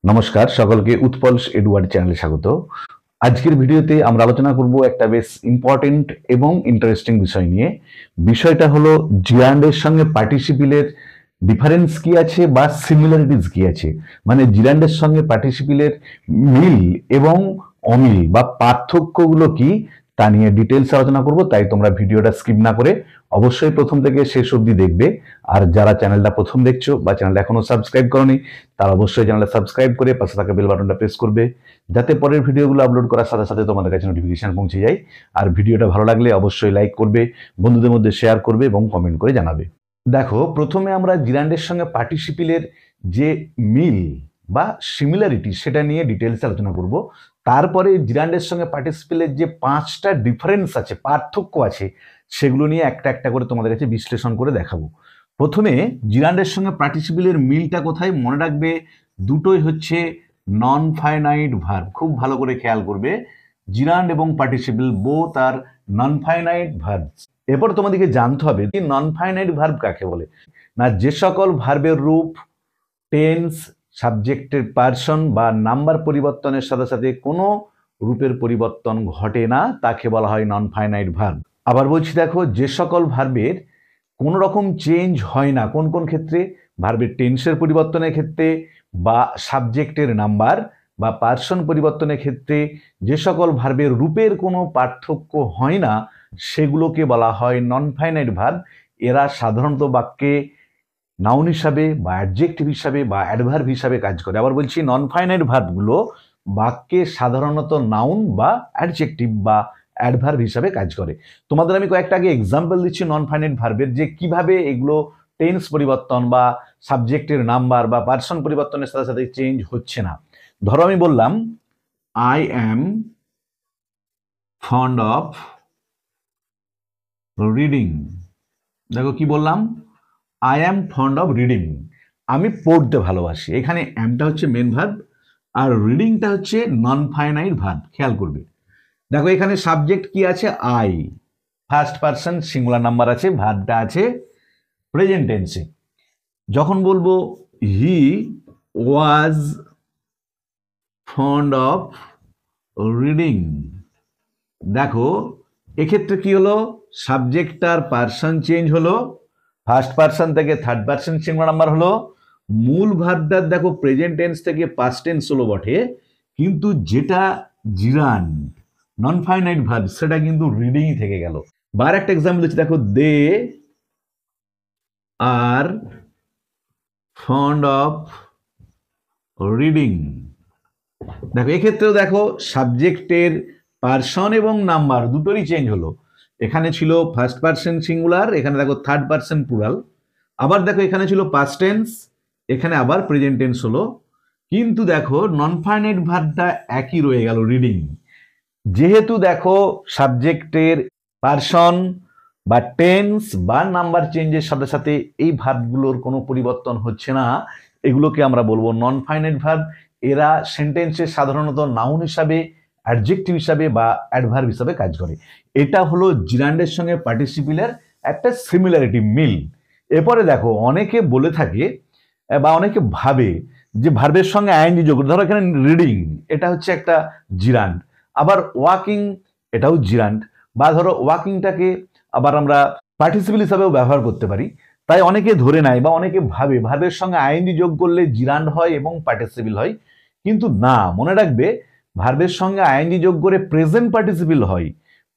নমস্কার সকলকে উৎপলস এডুয়ার্ড চ্যানেলে স্বাগত। আজকের ভিডিওতে আমরা আলোচনা করব একটা বেশ ইম্পর্টেন্ট এবং ইন্টারেস্টিং বিষয় নিয়ে। বিষয়টা হলো জিরান্ডের সঙ্গে পার্টিসিপিলের ডিফারেন্স কি আছে বা সিমিলারিটিস কি আছে, মানে জিরান্ডের সঙ্গে পার্টিসিপিলের মিল এবং অমিল বা পার্থক্যগুলো কি তা নিয়ে ডিটেলস আলোচনা করব। তাই তোমরা ভিডিওটা স্কিপ না করে অবশ্যই প্রথম থেকে শেষ অবধি দেখবে। আর যারা চ্যানেলটা প্রথম দেখছো বা চ্যানেলটা এখনো সাবস্ক্রাইব করনি তারা অবশ্যই চ্যানেলটা সাবস্ক্রাইব করে পাশে থাকা বেল বাটনটা প্রেস করবে, যাতে পরের ভিডিওগুলো আপলোড করার সাথে সাথে তোমাদের কাছে নোটিফিকেশন পৌঁছে যায়। আর ভিডিওটা ভালো লাগলে অবশ্যই লাইক করবে, বন্ধুদের মধ্যে শেয়ার করবে এবং কমেন্ট করে জানাবে। দেখো, প্রথমে আমরা জিরান্ডের সঙ্গে পার্টিসিপিলের যে মিল বা সিমিলারিটি সেটা নিয়ে ডিটেলস আলোচনা করব। তারপরে জিরান্ডের সঙ্গে পার্টিসিপিলের যে 5টা ডিফারেন্স আছে, পার্থক্য আছে, সেগুলো নিয়ে একটা একটা করে তোমাদের কাছে বিশ্লেষণ করে দেখাবো। প্রথমে জিরান্ডের সঙ্গে পার্টিসিপিলের মিলটা কোথায় মনে রাখবে, দুটোই হচ্ছে নন ফাইনাইট ভার্ব। খুব ভালো করে খেয়াল করবে, জিরান্ড এবং পার্টিসিপিল বোথ আর নন ফাইনাইট ভার্ব। এরপর তোমাদেরকে জানতে হবে নন ফাইনাইট ভার্ব কাকে বলে। না, যে সকল ভার্বের রূপ, টেন্স, সাবজেক্টের পার্সন বা নাম্বার পরিবর্তনের সাথে সাথে কোনো রূপের পরিবর্তন ঘটে না তাকে বলা হয় নন ফাইনাইট ভার্ব। আবার বলছি, দেখো, যে সকল ভার্বের কোনো রকম চেঞ্জ হয় না, কোন কোন ক্ষেত্রে, ভার্বের টেন্সের পরিবর্তনের ক্ষেত্রে বা সাবজেক্টের নাম্বার বা পার্সন পরিবর্তনের ক্ষেত্রে যে সকল ভার্বের রূপের কোনো পার্থক্য হয় না সেগুলোকে বলা হয় নন ফাইনাইট ভার্ব। এরা সাধারণত বাক্যে নাউন হিসাবে বা অ্যাডজেক্টিভ হিসাবে বা অ্যাডভার্ব হিসাবে কাজ করে। আবার বলছি, নন ফাইনাইট ভার্বগুলো বাক্যে সাধারণত নাউন বা অ্যাডজেক্টিভ বা অ্যাডভার্ব হিসাবে কাজ করে। তোমাদের আমি কয়েকটা আগে এক্সাম্পল দিচ্ছি নন ফাইনাইট ভার্বের, যে কিভাবে এগুলো টেন্স পরিবর্তন বা সাবজেক্টের নাম্বার বা পার্সন পরিবর্তনের সাথে সাথে চেঞ্জ হচ্ছে না। ধরো আমি বললাম I am fond of reading. দেখো কি বললাম, I am fond of reading, আমি পড়তে ভালোবাসি। এখানে অ্যামটা হচ্ছে মেন ভার্ব আর রিডিংটা হচ্ছে নন ফাইনাইট ভার্ব। খেয়াল করবে, দেখো এখানে সাবজেক্ট কি আছে, I, first person singular number আছে, ভার্বটা আছে প্রেজেন্ট টেন্সে। যখন বলবো হি ওয়াজ ফন্ড অফ রিডিং, দেখো এক্ষেত্রে কি হলো, সাবজেক্টটার পার্সন চেঞ্জ হলো, ফার্স্ট পারসন থেকে থার্ড পারসন সিঙ্গুলার নাম্বার হলো। মূল ভার্বটার দেখো প্রেজেন্ট টেন্স থেকে পাস্ট টেন্স হলো বটে, কিন্তু যেটা জিরান্ড নন ফাইনাইট ভার্ব সেটা কিন্তু রিডিংই থেকে গেল। বার একটা এক্সাম্পল দিচ্ছি, দেখো দে আর ফন্ড অফ রিডিং। দেখো এক্ষেত্রেও দেখো সাবজেক্টের পার্সন এবং নাম্বার দুটোরই চেঞ্জ হলো। এখানে ছিল ফার্স্ট পারসন সিঙ্গুলার, এখানে দেখো থার্ড পারসন প্লুরাল। আবার দেখো এখানে ছিল পাস্ট টেন্স, এখানে আবার প্রেজেন্ট টেন্স হলো। কিন্তু দেখো নন ফাইনাইট ভার্বটা একই রয়ে গেল, রিডিং। যেহেতু দেখো সাবজেক্টের পার্সন বা টেন্স বা নাম্বার চেঞ্জের সাথে সাথে এই ভার্বগুলোর কোনো পরিবর্তন হচ্ছে না, এগুলোকে আমরা বলবো নন ফাইনাইট ভার্ব। এরা সেন্টেন্সে সাধারণত নাউন হিসাবে, অ্যাডজেক্টিভ হিসাবে বা অ্যাডভার্ব হিসাবে কাজ করে। এটা হলো জিরান্ডের সঙ্গে পার্টিসিপিলের একটা সিমিলারিটি, মিল। এরপরে দেখো অনেকে বলে থাকে বা অনেকে ভাবে যে ভার্বের সঙ্গে আইএনজি যোগ, ধরো এখানে রিডিং এটা হচ্ছে একটা জিরান্ড, আবার ওয়াকিং এটাও জিরান্ড, বা ধরো ওয়াকিংটাকে আবার আমরা পার্টিসিপল হিসাবেও ব্যবহার করতে পারি। তাই অনেকে ধরে নেয় বা অনেকে ভাবে ভার্বের সঙ্গে আইএনজি যোগ করলে জিরান্ড হয় এবং পার্টিসিপল হয়, কিন্তু না, মনে রাখবে ভার্বের সঙ্গে আইএনজি যোগ করে প্রেজেন্ট পার্টিসিপল হয়,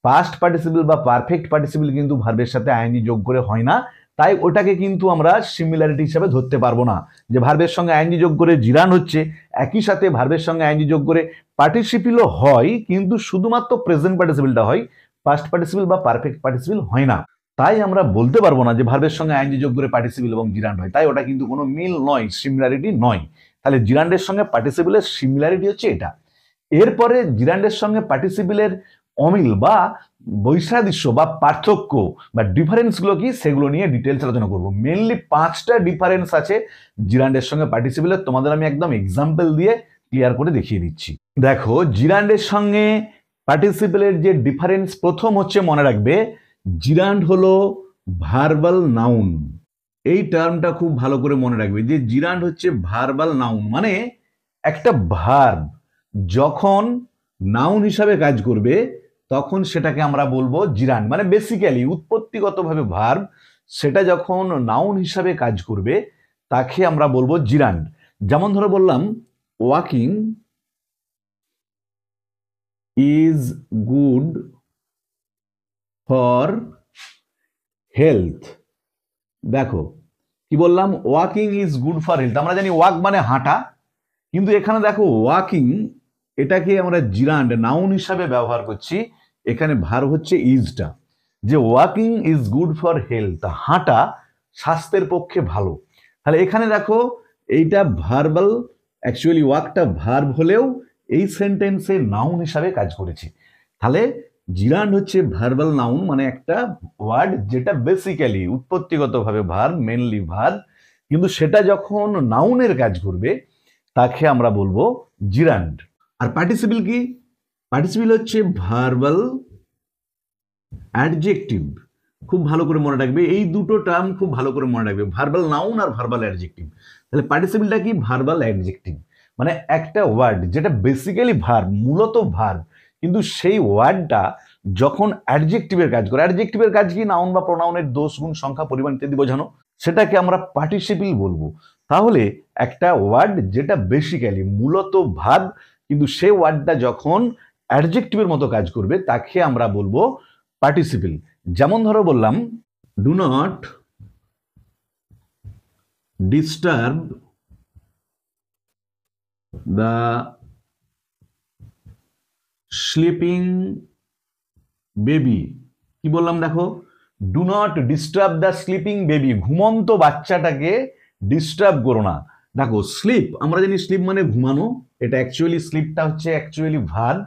পাস্ট পার্টিসিপল বা পারফেক্ট পার্টিসিপল কিন্তু ভার্বের সাথে আইএনজি যোগ করে হয় না। তাই ওটাকে কিন্তু আমরা সিমিলারিটি হিসাবে ধরতে পারবো না যে ভার্বের সঙ্গে আইএনজি যোগ করে জিরান্ড হচ্ছে, একই সাথে ভার্বের সঙ্গে আইএনজি যোগ করে পার্টিসিপলও হয়, কিন্তু শুধুমাত্র প্রেজেন্ট পার্টিসিপলটা হয়, পাস্ট পার্টিসিপল বা পারফেক্ট পার্টিসিপল হয় না। তাই আমরা বলতে পারবো না যে ভার্বের সঙ্গে আইএনজি যোগ করে পার্টিসিপল এবং জিরান্ড হয়, তাই ওটা কিন্তু কোনো মিল নয়, সিমিলারিটি নয়। তাহলে জিরান্ডের সঙ্গে পার্টিসিপলের সিমিলারিটি হচ্ছে এটা। এরপরে জিরান্ডের সঙ্গে পার্টিসিপলের অমিল বা বৈসাদৃশ্য বা পার্থক্য বা ডিফারেন্সগুলো কি সেগুলো নিয়ে ডিটেলস আলোচনা করব। মেনলি 5টা ডিফারেন্স আছে জিরান্ডের সঙ্গে পার্টিসিপলের, তোমাদের আমি একদম এক্সাম্পল দিয়ে ক্লিয়ার করে দেখিয়ে দিচ্ছি। দেখো জিরান্ডের সঙ্গে পার্টিসিপলের যে ডিফারেন্স, প্রথম হচ্ছে মনে রাখবে জিরান্ড হলো ভার্বাল নাউন। এই টার্মটা খুব ভালো করে মনে রাখবে যে জিরান্ড হচ্ছে ভার্বাল নাউন, মানে একটা ভার্ব যখন নাউন হিসাবে কাজ করবে তখন সেটাকে আমরা বলবো জিরান্ড। মানে বেসিক্যালি উৎপত্তিগতভাবে ভার্ব সেটা যখন নাউন হিসাবে কাজ করবে তাকে আমরা বলবো জিরান্ড। যেমন ধরো বললাম walking is good for health. দেখো কি বললাম, walking is good for health. আমরা জানি ওয়াক মানে হাঁটা, কিন্তু এখানে দেখো ওয়াকিং এটাকে আমরা জিরান্ড নাউন হিসাবে ব্যবহার করছি। এখানে ভার্ব হচ্ছে ইজটা, যে walking is good for health, হাঁটা স্বাস্থ্যের পক্ষে ভালো। তাহলে এখানে দেখো এইটা ভার্বাল, অ্যাকচুয়ালি ওয়াকটা ভার্ব হলেও এই সেন্টেন্সে নাউন হিসাবে কাজ করেছে। তাহলে জিরান্ড হচ্ছে ভার্বাল নাউন, মানে একটা ওয়ার্ড যেটা বেসিক্যালি উৎপত্তিগতভাবে ভার্ব, মেনলি ভার্ব, কিন্তু সেটা যখন নাউনের কাজ করবে তাকে আমরা বলবো জিরান্ড। আর পার্টিসিপল কি? পার্টিসিপল হচ্ছে ভার্বাল অ্যাডজেক্টিভ। খুব ভালো করে মনে রাখবে, এই দুটো টার্ম খুব ভালো করে মনে রাখবে, ভার্বাল নাউন আর ভার্বাল অ্যাডজেক্টিভ। তাহলে পার্টিসিপলটা কি? ভার্বাল অ্যাডজেক্টিভ, মানে একটা ওয়ার্ড যেটা বেসিক্যালি ভার্ব, মূলত ভার্ব, কিন্তু সেই ওয়ার্ডটা যখন অ্যাডজেক্টিভের কাজ করে, অ্যাডজেক্টিভের কাজ কি? নাউন বা প্রোনাউনের দোষ, গুণ, সংখ্যা, পরিমাণ ইত্যাদি বোঝানো, সেটাকে আমরা পার্টিসিপল বলবো। তাহলে একটা ওয়ার্ড যেটা বেসিক্যালি মূলত ভার্ব, কিন্তু সেই ওয়ার্ডটা যখন অ্যাডজেক্টিভের মতো কাজ করবে তাকে আমরা বলবো পার্টিসিপল। যেমন ধরো বললাম do not disturb the sleeping baby. কি বললাম দেখো, do not disturb the sleeping baby, ঘুমন্ত বাচ্চাটাকে ডিস্টার্ব করো না। দেখো স্লিপ, আমরা জানি স্লিপ মানে ঘুমানো, এটা অ্যাকচুয়ালি স্লিপটা হচ্ছে অ্যাকচুয়ালি ভার্ব,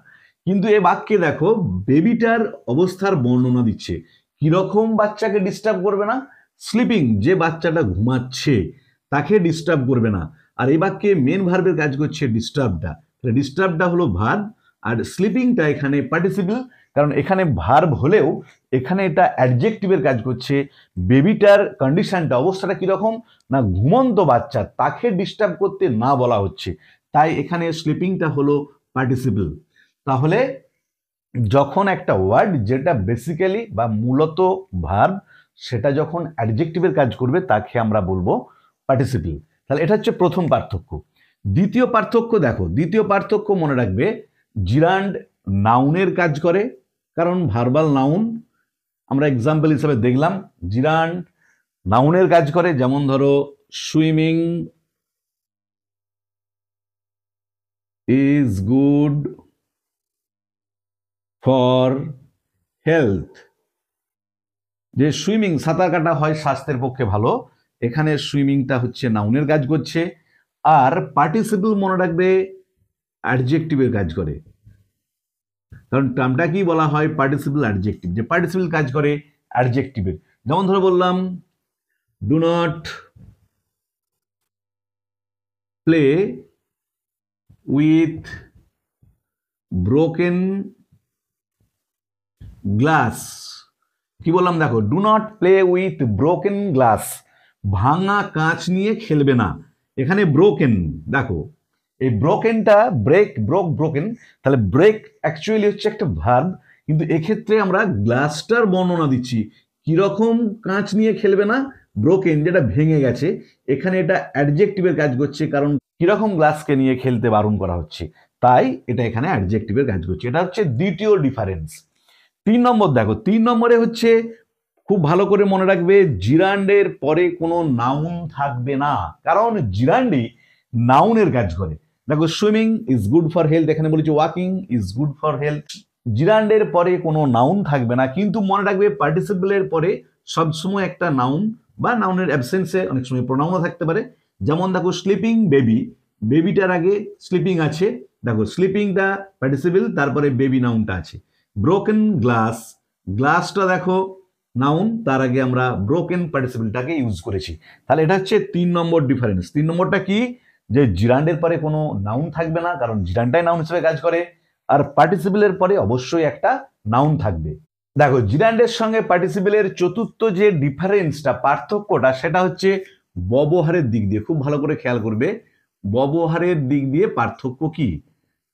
কিন্তু এ বাক্যে দেখো বেবিটার অবস্থার বর্ণনা দিচ্ছে। কিরকম বাচ্চাকে ডিস্টার্ব করবে না? স্লিপিং, যে বাচ্চাটা ঘুমাচ্ছে তাকে ডিস্টার্ব করবে না। আর এই বাক্যে মেন ভার্বের কাজ করছে ডিস্টার্বটা, ডিস্টার্বটা হলো ভার্ব, আর স্লিপিংটা এখানে পার্টিসিপল, কারণ এখানে ভার্ব হলেও এখানে এটা অ্যাডজেক্টিভের কাজ করছে। বেবিটার কন্ডিশনটা, অবস্থাটা কিরকম না ঘুমন্ত বাচ্চা, তাকে ডিস্টার্ব করতে না বলা হচ্ছে, তাই এখানে স্লিপিংটা হলো পার্টিসিপল। তাহলে যখন একটা ওয়ার্ড যেটা বেসিক্যালি বা মূলত ভার্ব সেটা যখন অ্যাডজেক্টিভের কাজ করবে তাকে আমরা বলবো পার্টিসিপল। তাহলে এটা হচ্ছে প্রথম পার্থক্য। দ্বিতীয় পার্থক্য দেখো, দ্বিতীয় পার্থক্য মনে রাখবে, জিরান্ড নাউনের কাজ করে, কারণ ভার্বাল নাউন আমরা এক্সাম্পল হিসেবে দেখলাম জিরান্ড নাউনের কাজ করে। যেমন ধরো swimming is good for health, যে সুইমিং সাঁতার কাটা হয় স্বাস্থ্যের পক্ষে ভালো, এখানে সুইমিংটা হচ্ছে নাউনের কাজ করছে। আর পার্টিসিপল মনে রাখবে অ্যাডজেক্টিভের কাজ করে, কারণ টার্মটা কি বলা হয়? পার্টিসিপল অ্যাডজেক্টিভ, যে পার্টিসিপল কাজ করে অ্যাডজেক্টিভের। যেমন ধরো বললাম do not play with broken glass. কি বললাম দেখো, do not play with broken glass, ভাঙা কাঁচ নিয়ে খেলবে না। এখানে ব্রোকেন, দেখো এই ব্রোকেনটা ব্রেক, ব্রোকেন, তাহলে ব্রেক অ্যাকচুয়ালি হচ্ছে একটা ভার্ব, কিন্তু এক্ষেত্রে আমরা গ্লাসটার বর্ণনা দিচ্ছি। কিরকম কাঁচ নিয়ে খেলবে না? ব্রোকেন, যেটা ভেঙে গেছে, এখানে এটা অ্যাডজেক্টিভের কাজ করছে, কারণ কিরকম গ্লাসকে নিয়ে খেলতে বারণ করা হচ্ছে, তাই এটা এখানে অ্যাডজেক্টিভের কাজ করছে। এটা হচ্ছে দ্বিতীয় ডিফারেন্স। 3 নম্বর দেখো, 3 নম্বরে হচ্ছে খুব ভালো করে মনে রাখবে, জিরান্ডের পরে কোনো নাউন থাকবে না, কারণ জিরান্ডই নাউনের কাজ করে। দেখো swimming is good for health, এখানে বলেছি walking is good for health, জিরান্ডের পরে কোনো নাউন থাকবে না, কিন্তু মনে রাখবে পার্টিসিপলের পরে সবসময় একটা নাউন বা নাউনের অ্যাবসেন্সে অনেক সময় প্রোনাউনও থাকতে পারে। যেমন দেখো স্লিপিং বেবি, বেবিটার আগে স্লিপিং আছে, দেখো স্লিপিংটা পার্টিসিপল, তারপরে বেবি নাউনটা আছে। ব্রোকেন গ্লাস, গ্লাসটা দেখো নাউন, তার আগে আমরা ব্রোকেন পার্টিসিপলটাকে ইউজ করেছি। তাহলে এটা হচ্ছে 3 নম্বর ডিফারেন্স। 3 নম্বরটা কি? যে জিরান্ডের পরে কোনো নাউন থাকবে না, কারণ জিরান্ডটাই নাউন হিসেবে কাজ করে, আর পার্টিসিপলের পরে অবশ্যই একটা নাউন থাকবে। দেখো জিরান্ডের সঙ্গে পার্টিসিপলের চতুর্থ যে ডিফারেন্সটা, পার্থক্যটা, সেটা হচ্ছে ব্যবহারের দিক দিয়ে। খুব ভালো করে খেয়াল করবে, ব্যবহারের দিক দিয়ে পার্থক্য কি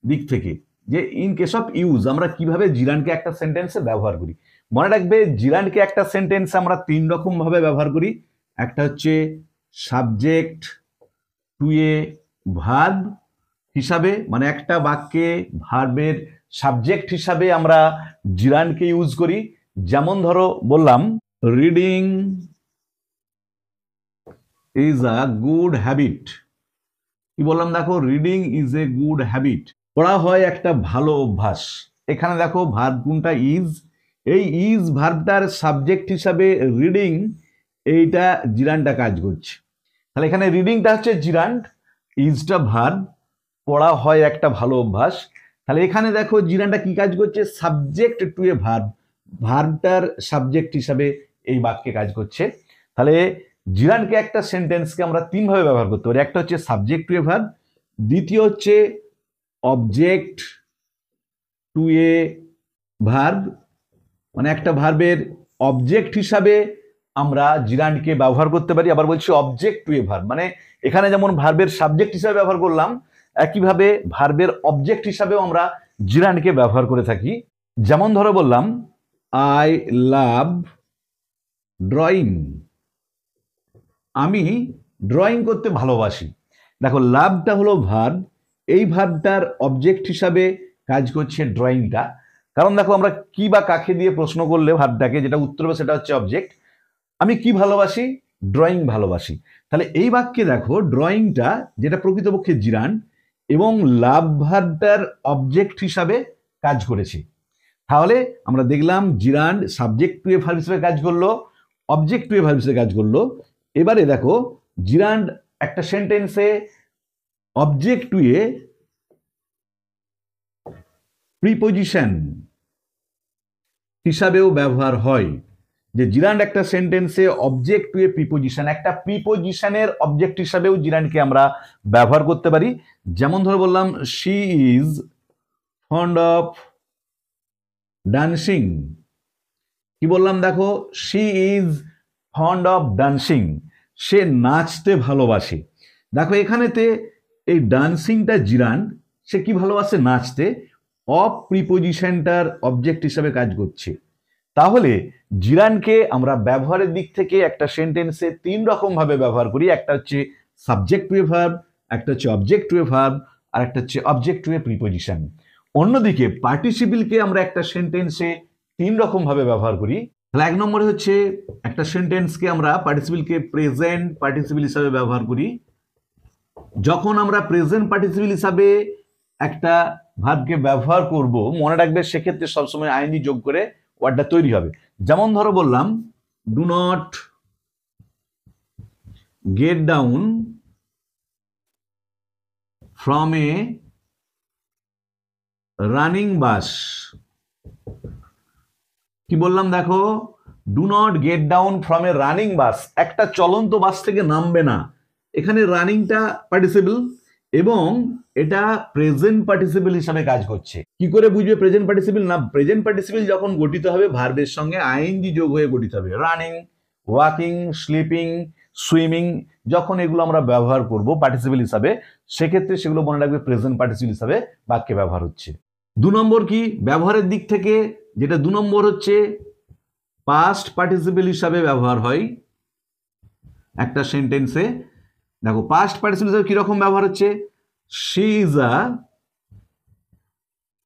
দিক থেকে, যে ইন কেস অফ ইউজ আমরা কিভাবে জিরান্ডকে একটা সেন্টেন্সে ব্যবহার করি। মনে রাখবে জিরান্ডকে একটা সেন্টেন্সে আমরা তিন রকম ভাবে ব্যবহার করি। একটা হচ্ছে সাবজেক্ট টু এ ভার্ব হিসাবে, মানে একটা বাক্যে ভার্বের সাবজেক্ট হিসাবে আমরা জিরান্ডকে ইউজ করি। যেমন ধরো বললাম reading is a good habit. কি বললাম দেখো, reading is a good habit, পড়া হয় একটা ভালো অভ্যাস। এখানে দেখো ভার্ব কোনটা, ইজ। এই ইজ ভার্বটার সাবজেক্ট হিসাবে রিডিং, এইটা জিরান্ডটা কাজ করছে। তাহলে এখানে রিডিংটা হচ্ছে জিরান্ড, ইজটা ভার্ব, পড়া হয় একটা ভালো অভ্যাস। তাহলে এখানে দেখো জিরান্ডটা কি কাজ করছে, সাবজেক্ট টু এ ভার্ব, ভার্বটার সাবজেক্ট হিসাবে এই বাক্যে কাজ করছে। তাহলে জিরান্ডকে একটা সেন্টেন্সকে আমরা তিন ভাবে ব্যবহার করতে পারি। একটা হচ্ছে সাবজেক্ট টু এ ভার্ব, দ্বিতীয় হচ্ছে অবজেক্ট টু এ ভার্ব, মানে একটা ভার্বের অবজেক্ট হিসাবে আমরা জিরান্ডকে ব্যবহার করতে পারি। আবার বলছি অবজেক্ট টু এ ভার্ব, মানে এখানে যেমন ভার্বের সাবজেক্ট হিসাবে ব্যবহার করলাম, একইভাবে ভার্বের অবজেক্ট হিসাবেও আমরা জিরান্ডকে ব্যবহার করে থাকি। যেমন ধরো বললাম আই লাভ ড্রয়িং, আমি ড্রয়িং করতে ভালোবাসি। দেখো লাভটা হলো ভার্ব, এই ভার্বটার অবজেক্ট হিসাবে কাজ করছে ড্রয়িংটা। কারণ দেখো আমরা কি বা কাকে দিয়ে প্রশ্ন করলে ভার্বটাকে যেটা উত্তর হবে সেটা হচ্ছে অবজেক্ট। আমি কি ভালোবাসি, ড্রয়িং ভালোবাসি। তাহলে এই বাক্যে দেখো ড্রয়িংটা যেটা প্রকৃতপক্ষে জিরান্ড এবং লাভ ভার্বটার অবজেক্ট হিসাবে কাজ করেছে। তাহলে আমরা দেখলাম জিরান্ড সাবজেক্ট টু এ ভার্ব হিসেবে কাজ করলো, অবজেক্ট টু এ ভার্ব হিসেবে কাজ করলো। এবারে দেখো জিরান্ড একটা সেন্টেন্সে অবজেক্ট টু এ প্রিপোজিশন হিসাবেও ব্যবহার হয়। যে জিরান্ড একটা সেন্টেন্সে অবজেক্ট টু এ প্রিপোজিশন, একটা প্রিপোজিশনের অবজেক্ট হিসাবেও জিরান্ডকে আমরা ব্যবহার করতে পারি। যেমন ধরে বললাম she is fond of dancing. কি বললাম দেখো, she is fond of dancing, সে নাচতে ভালোবাসে। দেখো এখানেতে এই ডান্সিংটা জিরান্ড, সে কি ভালোবাসে, নাচতে। অফ প্রিপোজিশনটার অবজেক্ট হিসাবে কাজ করছে। তাহলে জিরান্ডকে আমরা ব্যবহারের দিক থেকে একটা সেন্টেন্সে তিন রকম ভাবে ব্যবহার করি। একটা হচ্ছে সাবজেক্ট টু এ ভার্ব, একটা হচ্ছে অবজেক্ট টু এ ভার্ব, আর একটা হচ্ছে অবজেক্ট টু এ প্রিপোজিশন। অন্যদিকে পার্টিসিপিলকে আমরা একটা সেন্টেন্সে তিন রকম ভাবে ব্যবহার করি। তাহলে এক নম্বরে হচ্ছে একটা সেন্টেন্সকে আমরা পার্টিসিপিলকে প্রেজেন্ট পার্টিসিপিল হিসাবে ব্যবহার করি। যখন আমরা প্রেজেন্ট পার্টিসিপিল হিসাবে একটা ভার্বকে ব্যবহার করব, মনে রাখবে সেক্ষেত্রে সবসময় আইএনজি যোগ করে ওয়ার্ডটা তৈরি হবে। যেমন ধরো বললাম do not get down from a running bus. কি বললাম দেখো, do not get down from a running bus, একটা চলন্ত বাস থেকে নামবে না। এখানে রানিংটা পার্টিসিপল এবং এটা প্রেজেন্ট পার্টিসিপল হিসাবে কাজ করছে। কি করে বুঝবে প্রেজেন্ট পার্টিসিপল? না, প্রেজেন্ট পার্টিসিপল যখন গঠিত হবে ভার্বের সঙ্গে আইএনজি যোগ হয়ে গঠিত হবে। রানিং, ওয়াকিং, স্লিপিং, সুইমিং, যখন এগুলো আমরা ব্যবহার করব পার্টিসিপল হিসাবে, সেক্ষেত্রে সেগুলো মনে রাখবে প্রেজেন্ট পার্টিসিপল হিসাবে বাক্যে ব্যবহার হচ্ছে। দু নম্বর কি ব্যবহারের দিক থেকে, যেটা দু নম্বর হচ্ছে পাস্ট পার্টিসিপল হিসাবে ব্যবহার হয় একটা সেন্টেন্সে। দেখো পাস্ট পার্টিসিপল হিসাবে কিরকম ব্যবহার হচ্ছে, she is a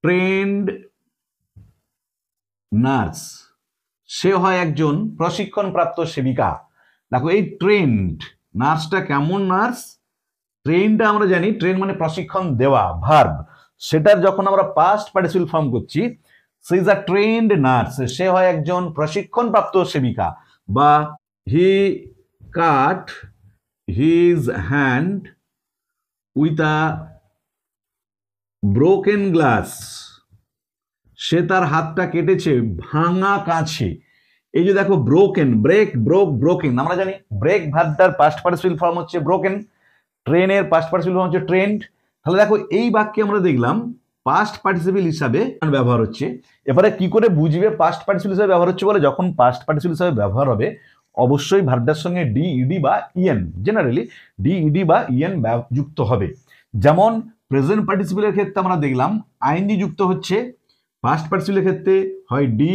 trained nurse, সে হয় একজন প্রশিক্ষণপ্রাপ্ত সেবিকা। দেখো এই ট্রেন্ড নার্সটা কেমন নার্স, ট্রেনটা আমরা জানি ট্রেন মানে প্রশিক্ষণ দেওয়া ভার্ব, সেটার যখন আমরা পাস্ট পার্টিসিপল ফর্ম করছি, সে ইজ আ ট্রেন্ড নার্স, সে হয় একজন প্রশিক্ষণপ্রাপ্ত সেবিকা। বা he cut his hand with a broken glass, সে তার হাতটা কেটেছে ভাঙা কাঁচে। এই যে দেখো ব্রোকেন, ব্রেক, ব্রোক, ব্রোকেন, আমরা জানি ব্রেক ভার্বটার পাস্ট পার্টিসিপল ফর্ম হচ্ছে ব্রোকেন, ট্রেনের পাস্ট পার্টিসিপল ফর্ম হচ্ছে ট্রেন্ড। তাহলে দেখো এই বাক্যে আমরা দেখলাম পাস্ট পার্টিসিপল হিসাবে ব্যবহার হচ্ছে। এবারে কি করে বুঝবে পাস্ট পার্টিসিপল হিসাবে ব্যবহার হচ্ছে বলে, যখন পাস্ট পার্টিসিপল হিসাবে ব্যবহার হবে অবশ্যই ভার্বটার সঙ্গে ডি ইডি বা ইএন, জেনারেলি ডি ইডি বা ইএন যুক্ত হবে। যেমন প্রেজেন্ট পার্টিসিপেলের ক্ষেত্রে আমরা দেখলাম আইএনজি যুক্ত হচ্ছে, পাস্ট পার্টিসিপেলের ক্ষেত্রে হয় ডি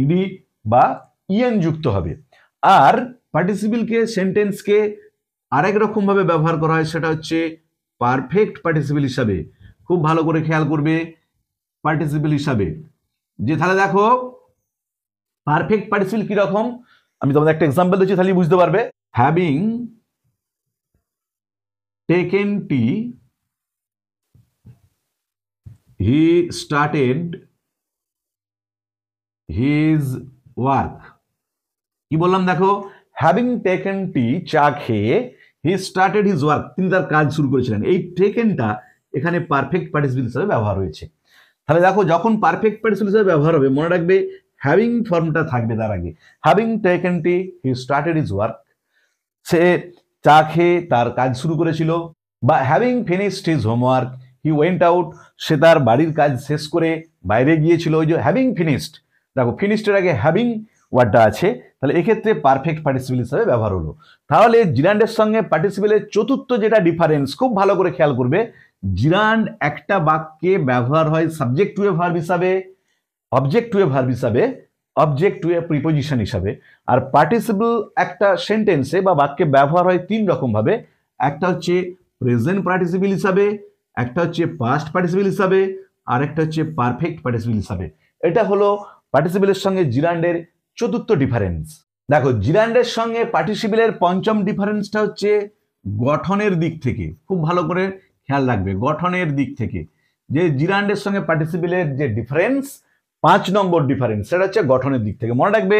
ইডি বা ইএন যুক্ত হবে। আর পার্টিসিপেলকে সেন্টেন্সকে আরেক রকম ভাবে ব্যবহার করা হয়, সেটা হচ্ছে পারফেক্ট পার্টিসিপেল হিসাবে। খুব ভালো করে খেয়াল করবে পার্টিসিপেল হিসাবে, যে তাহলে দেখো পারফেক্ট পার্টিসিপেল কি রকম, আমি তোমাদের একটা এক্সাম্পল দিচ্ছি তাহলে বুঝতে পারবে। Having taken tea he started his work. কি বললাম দেখো, হ্যাভিং টেকেন টি, চা খেয়ে, হি স্টার্টেড হিজ ওয়ার্ক, তিনি তার কাজ শুরু করেছিলেন। এই টেকেনটা এখানে পারফেক্ট পার্টিসিপেল হিসেবে ব্যবহার হয়েছে। তাহলে দেখো যখন পারফেক্ট পার্টিসিপেল হিসেবে ব্যবহার হবে মনে রাখবে হ্যাভিং ফর্মটা থাকবে তার আগে। Having taken tea he started his work, সে চা খেয়ে তার কাজ শুরু করেছিল। বা having finished his homework he went out, সে তার বাড়ির কাজ শেষ করে বাইরে গিয়েছিল। ওই যে হ্যাভিং ফিনিশড, দেখো ফিনিশডের আগে হ্যাভিং ওয়ার্ডটা আছে, তাহলে এক্ষেত্রে পারফেক্ট পার্টিসিপেল হিসেবে ব্যবহার হলো। তাহলে জিরান্ডের সঙ্গে পার্টিসিপেলের চতুর্থ যেটা ডিফারেন্স, খুব ভালো করে খেয়াল করবে, জিরান্ড একটা বাক্যে ব্যবহার হয় সাবজেক্ট টু এ ভার্ব হিসাবে, অবজেক্ট টু এ ভার্ব হিসাবে, অবজেক্ট টু এ প্রিপোজিশন হিসাবে। আর পার্টিসিপেল একটা সেন্টেন্সে বা বাক্যে ব্যবহার হয় তিন রকম ভাবে, একটা হচ্ছে প্রেজেন্ট পার্টিসিপেল হিসাবে, একটা হচ্ছে পাস্ট পার্টিসিপেল হিসাবে, আর একটা হচ্ছে পারফেক্ট পার্টিসিপেল হিসাবে। এটা হলো পার্টিসিপেলের সঙ্গে জিরান্ডের চতুর্থ ডিফারেন্স। দেখো জিরান্ডের সঙ্গে পার্টিসিপেলের পঞ্চম ডিফারেন্সটা হচ্ছে গঠনের দিক থেকে। খুব ভালো করে খেয়াল রাখবে গঠনের দিক থেকে, যে জিরান্ডের সঙ্গে পার্টিসিপেলের যে ডিফারেন্স, 5 নম্বর ডিফারেন্স, সেটা হচ্ছে গঠনের দিক থেকে। মনে রাখবে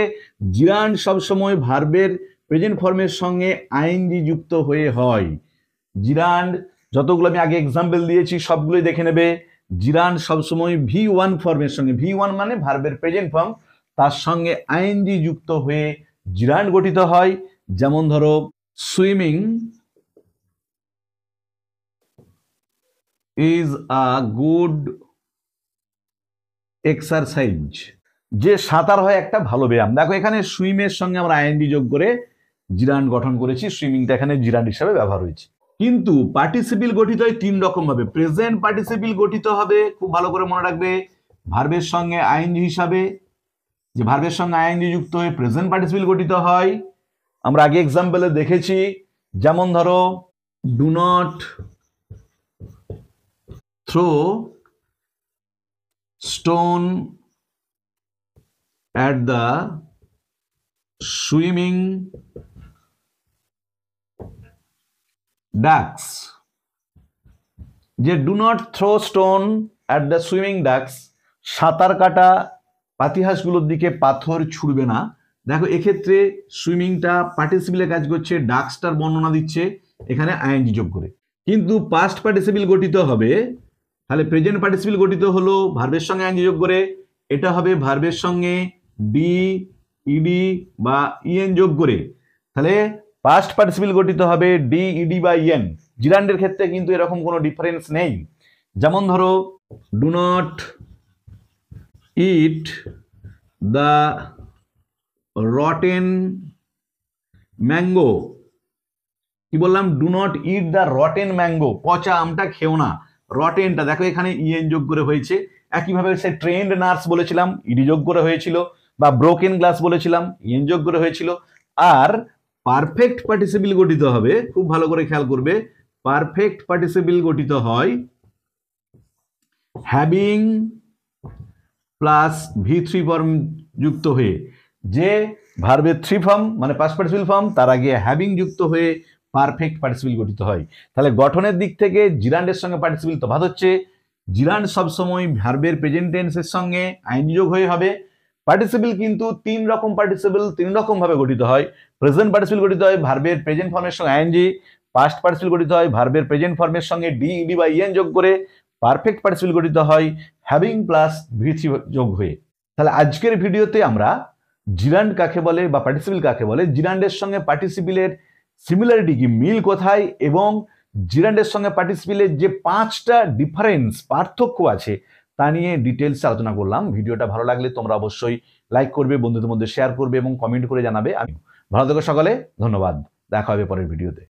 জিরান্ড সবসময় ভার্বের প্রেজেন্ট ফর্মের সঙ্গে আইএনজি যুক্ত হয়ে হয়। জিরান্ড যতগুলো আমি আগে এক্সাম্পল দিয়েছি সবগুলোই দেখে নেবে। জিরান্ড সবসময় V1 ফর্মের সঙ্গে, V1 মানে ভার্বের প্রেজেন্ট ফর্ম, তার সঙ্গে আইএনজি যুক্ত হয়ে জিরান্ড গঠিত হয়। যেমন ধরো swimming is a good exercise, যে সাঁতার হয় একটা ভালো ব্যায়াম। দেখো এখানে সুইমের সঙ্গে আমরা আইএনজি যোগ করে জিরান্ড গঠন করেছি, সুইমিংটা এখানে জিরান্ড হিসাবে ব্যবহার হয়েছে। কিন্তু পার্টিসিপেল গঠিত হয় তিন রকম ভাবে। প্রেজেন্ট পার্টিসিপেল গঠিত হবে, খুব ভালো করে মনে রাখবে, ভার্বের সঙ্গে আইএনজি হিসাবে, যে ভার্বের সঙ্গে আইএনজি যুক্ত হয়ে প্রেজেন্ট পার্টিসিপেল গঠিত হয়। আমরা আগে এক্সাম্পলে দেখেছি, যেমন ধরো do not throw stone at the swimming ducks, যে do not throw stone at the swimming ducks, সাঁতার কাটা পাতিহাঁসগুলোর দিকে পাথর ছুড়বে না। দেখো এক্ষেত্রে সুইমিংটা পার্টিসিপেলে কাজ করছে, ডাকসটার বর্ণনা দিচ্ছে এখানে আইএনজি যোগ করে। কিন্তু পাস্ট পার্টিসিপেল গঠিত হবে, তাহলে প্রেজেন্ট পার্টিসিপেল গঠিত হলো ভার্বের সঙ্গে আইএনজি যোগ করে, এটা হবে ভার্বের সঙ্গে ডি ইডি বা ইএন যোগ করে। তাহলে পাস্ট পার্টিসিপেল গঠিত হবে ডি ইডি বা ইএন। জিরান্ডের ক্ষেত্রে কিন্তু এরকম কোনো ডিফারেন্স নেই। যেমন ধরো do not it the rotten mango, কি বললাম, do not it the rotten mango, পচা আমটা খেও না। রটেনটা দেখো এখানে ইএন যোগ করে হয়েছে। একইভাবে সে ট্রেন্ড নার্স বলেছিলাম, ইডি যোগ করে হয়েছিল, বা ব্রোকেন গ্লাস বলেছিলাম, ইএন যোগ করে হয়েছিল। আর পারফেক্ট পার্টিসিপেল গঠিত হবে, খুব ভালো করে খেয়াল করবে, পারফেক্ট পার্টিসিপেল গঠিত হয় হ্যাভিং প্লাস V3 ফর্ম যুক্ত হয়ে, যে ভার্বের 3 ফর্ম মানে পাস্ট পার্টিসিপেল ফর্ম, তার আগে হ্যাভিং যুক্ত হয়ে পারফেক্ট পার্টিসিপেল গঠিত হয়। তাহলে গঠনের দিক থেকে জিরান্ডের সঙ্গে পার্টিসিপেল তফাৎ হচ্ছে, জিরান্ড সবসময় ভার্বের প্রেজেন্ট টেন্সের সঙ্গে আইএনজি যোগ হয়ে হবে। পার্টিসিপেল কিন্তু তিন রকম পার্টিসিপেল তিন রকম ভাবে গঠিত হয়। প্রেজেন্ট পার্টিসিপেল গঠিত হয় ভার্বের প্রেজেন্ট ফর্মের সঙ্গে আইএনজি, পাস্ট পার্টিসিপেল গঠিত হয় ভার্বের প্রেজেন্ট ফর্মের সঙ্গে ডি ইডি বা ইএন যোগ করে, পারফেক্ট পার্টিসিপেল গঠিত হয় হ্যাভিং প্লাস V3 যোগ হয়ে। তাহলে আজকের ভিডিওতে আমরা জিরান্ড কাকে বলে বা পার্টিসিপেল কাকে বলে, জিরান্ডের সঙ্গে পার্টিসিপেলের সিমিলারিটি কি, মিল কোথায়, এবং জিরান্ডের সঙ্গে পার্টিসিপেলের যে 5টা ডিফারেন্স পার্থক্য আছে তা নিয়ে ডিটেলস আলোচনা করলাম। ভিডিওটা ভালো লাগলে তোমরা অবশ্যই লাইক করবে, বন্ধুদের মধ্যে শেয়ার করবে এবং কমেন্ট করে জানাবে। ভালো থেকো সকলে, ধন্যবাদ, দেখা হবে পরের ভিডিওতে।